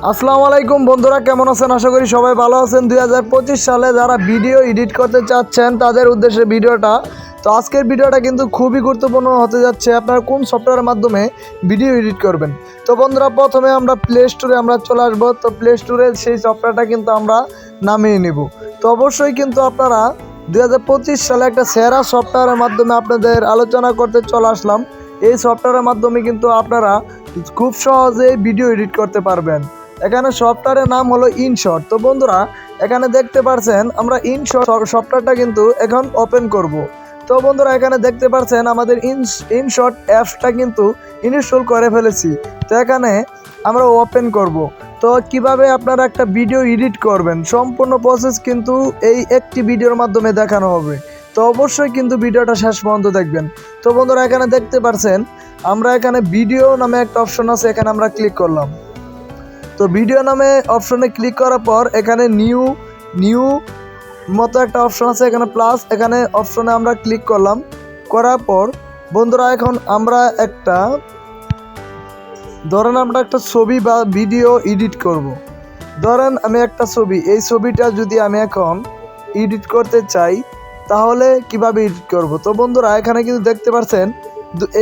আসসালামু আলাইকুম বন্ধুরা, কেমন আছেন? আশা করি সবাই ভালো আছেন। 2025 সালে যারা ভিডিও এডিট করতে চাচ্ছেন তাদের উদ্দেশ্যে ভিডিওটা। তো আজকের ভিডিওটা কিন্তু খুবই গুরুত্বপূর্ণ হতে যাচ্ছে। আপনারা কোন সফটওয়্যারের মাধ্যমে ভিডিও এডিট করবেন। তো বন্ধুরা, প্রথমে আমরা প্লে স্টোরে চলে আসবো। তো প্লে স্টোরে সেই সফটওয়্যারটা কিন্তু আমরা নামিয়ে নিব। তো অবশ্যই কিন্তু আপনারা 2025 সালে একটা সেরা সফটওয়্যারের মাধ্যমে আপনাদের আলোচনা করতে চলে আসলাম। এই সফটওয়্যারের মাধ্যমে কিন্তু আপনারা খুব সহজেই ভিডিও এডিট করতে পারবেন। এখানে সফটওয়্যারের নাম হলো ইনশট। তো বন্ধুরা, এখানে দেখতে পাচ্ছেন আমরা ইনশট সফটওয়্যারটা কিন্তু এখন ওপেন করব। তো বন্ধুরা, এখানে দেখতে পাচ্ছেন আমাদের ইনশট অ্যাপসটা কিন্তু ইনস্টল করে ফেলেছি। তো এখানে আমরা ওপেন করব। তো কিভাবে আপনারা একটা ভিডিও এডিট করবেন সম্পূর্ণ প্রসেস কিন্তু এই একটি ভিডিওর মাধ্যমে দেখানো হবে। তো অবশ্যই কিন্তু ভিডিওটা শেষ পর্যন্ত দেখবেন। তো বন্ধুরা, এখানে দেখতে পাচ্ছেন আমরা এখানে ভিডিও নামে একটা অপশন আছে, এখানে আমরা ক্লিক করলাম। তো ভিডিও নামে অপশনে ক্লিক করার পর এখানে নিউ মতো একটা অপশন আছে, এখানে প্লাস, এখানে অপশনে আমরা ক্লিক করলাম। করার পর বন্ধুরা, এখন আমরা ধরেন আমরা একটা ছবি বা ভিডিও এডিট করব। ধরেন আমি একটা ছবি, এই ছবিটা যদি আমি এখন এডিট করতে চাই তাহলে কিভাবে এডিট করব। তো বন্ধুরা, এখানে কিন্তু দেখতে পাচ্ছেন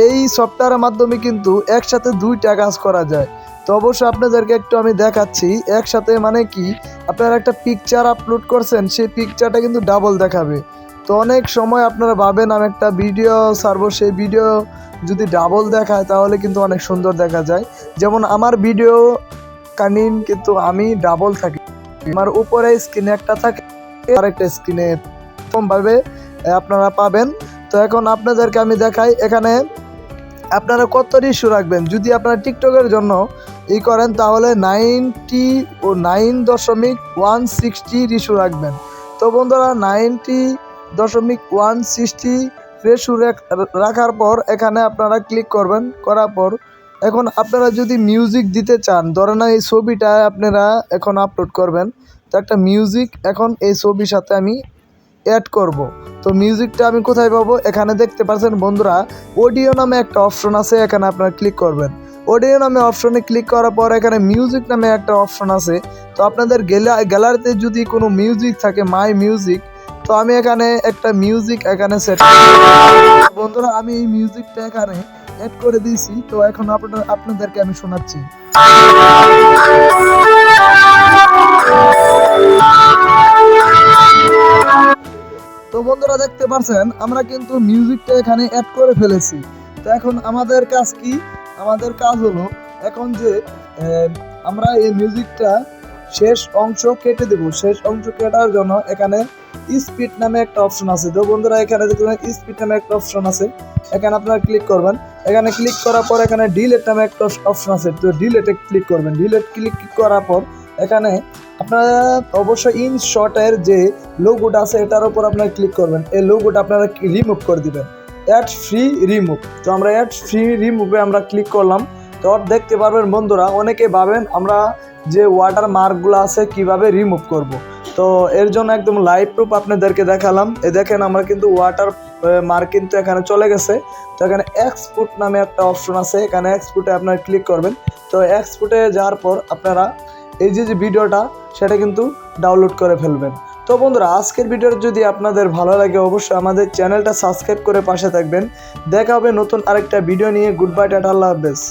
এই সফটওয়্যারের মাধ্যমে কিন্তু একসাথে দুইটা কাজ করা যায়। তো অবশ্যই আপনাদেরকে একটু আমি দেখাচ্ছি। একসাথে মানে কি, আপনারা একটা পিকচার আপলোড করছেন, সেই পিকচারটা কিন্তু ডাবল দেখাবে। তো অনেক সময় আপনারা ভাবেন আমি একটা ভিডিও ছাড়বো, সেই ভিডিও যদি ডাবল দেখায় তাহলে কিন্তু অনেক সুন্দর দেখা যায়। যেমন আমার ভিডিও কানিন কিন্তু আমি ডাবল থাকি, আমার উপরে স্ক্রিনে একটা থাকে আর একটা স্ক্রিনে এরকমভাবে আপনারা পাবেন। তো এখন আপনাদেরকে আমি দেখাই, এখানে আপনারা কত রিস্যু রাখবেন। যদি আপনারা টিকটকের জন্য করেন তাহলে 99.160 রিস্যু রাখবেন। তো বন্ধুরা, 90.160 রেশু রাখার পর এখানে আপনারা ক্লিক করবেন। করার পর এখন আপনারা যদি মিউজিক দিতে চান, ধরেন এই ছবিটা আপনারা এখন আপলোড করবেন, তো একটা মিউজিক এখন এই ছবির সাথে আমি অ্যাড করব। তো মিউজিকটা আমি কোথায় পাবো? এখানে দেখতে পাচ্ছেন বন্ধুরা, অডিও নামে একটা অপশন আছে, এখানে আপনারা ক্লিক করবেন। অডিও নামে অপশনে ক্লিক করার পর এখানে মিউজিক নামে একটা অপশন আছে। তো আপনাদের গ্যালারিতে যদি কোনো মিউজিক থাকে, মাই মিউজিক, তো আমি এখানে একটা মিউজিক এখানে সেট বন্ধুরা, আমি এই মিউজিকটা এখানে অ্যাড করে দিয়েছি। তো এখন আপনাদেরকে আমি শোনাচ্ছি। তো বন্ধুরা, দেখতে পাচ্ছেন আমরা কিন্তু মিউজিকটা এখানে অ্যাড করে ফেলেছি। তো এখন আমাদের কাজ কি? আমাদের কাজ হলো এখন যে আমরা এই মিউজিকটা শেষ অংশ কেটে দেব। শেষ অংশ কাটার জন্য এখানে স্পিড নামে একটা অপশন আছে। তো বন্ধুরা, এখানে দেখবেন স্পিড নামে একটা অপশন আছে, এখানে আপনারা ক্লিক করবেন। এখানে ক্লিক করার পর এখানে ডিলেট নামে একটা অপশন আছে, তো ডিলেটে ক্লিক করবেন। ডিলেট ক্লিক করার পর এখানে আপনারা অবশ্যই ইনশটের যে লোগোটা আছে এটার উপর আপনারা ক্লিক করবেন। এই লোগোটা আপনারা রিমুভ করে দিবেন, অ্যাড ফ্রি রিমুভ। তো আমরা অ্যাড ফ্রি রিমুভে আমরা ক্লিক করলাম। তো দেখতে পারবেন বন্ধুরা, অনেকে ভাবেন আমরা যে ওয়াটার মার্কগুলো আছে কিভাবে রিমুভ করব। তো এর জন্য একদম লাইভ প্রুফ আপনাদেরকে দেখালাম। দেখেন আমরা কিন্তু ওয়াটার মার্ক কিন্তু এখানে চলে গেছে। তো এখানে এক্সপোর্ট নামে একটা অপশন আছে, এখানে এক্সপোর্টে আপনারা ক্লিক করবেন। তো এক্সপোর্টে যাওয়ার পর আপনারা এই যে ভিডিওটা সেটা কিন্তু ডাউনলোড করে ফেলবেন। তো বন্ধুরা, আজকের ভিডিওটা যদি আপনাদের ভালো লাগে অবশ্যই আমাদের চ্যানেলটা সাবস্ক্রাইব করে পাশে থাকবেন। দেখা হবে নতুন আরেকটা ভিডিও নিয়ে। গুড বাই, টাটা, আল্লাহ হাফেজ।